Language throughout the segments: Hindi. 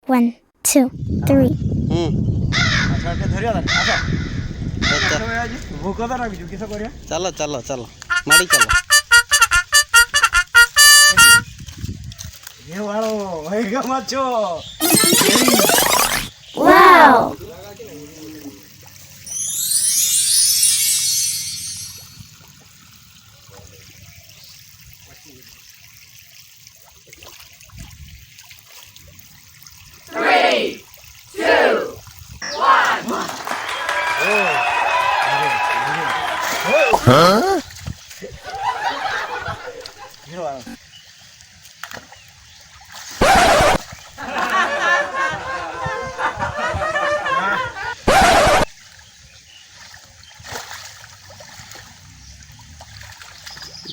1, 2, 3. चलो चलो चलो माड़ी चलो ये वालो होएगा माचो Wow! ये वालो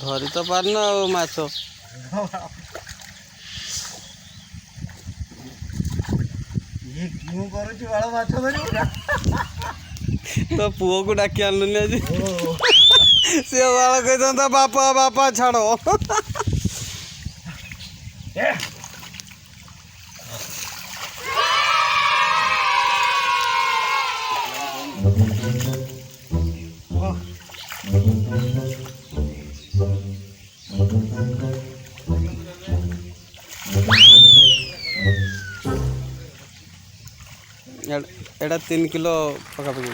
धरी तो पारन आ माछ ये क्यों करो छु वालो माचो धरिबो तो पुओ को डाकी आनुनी आज ओ सी बाला कहता बापा बापा छाड़ो ए एटा 3 किलो पकापकी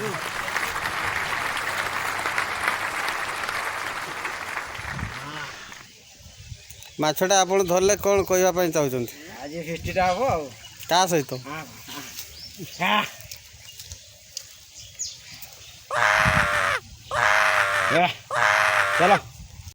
माछटा आप धरले कौन कहवाई चाहते आज फेस्टिटा हबो आ ता सहित हां चलो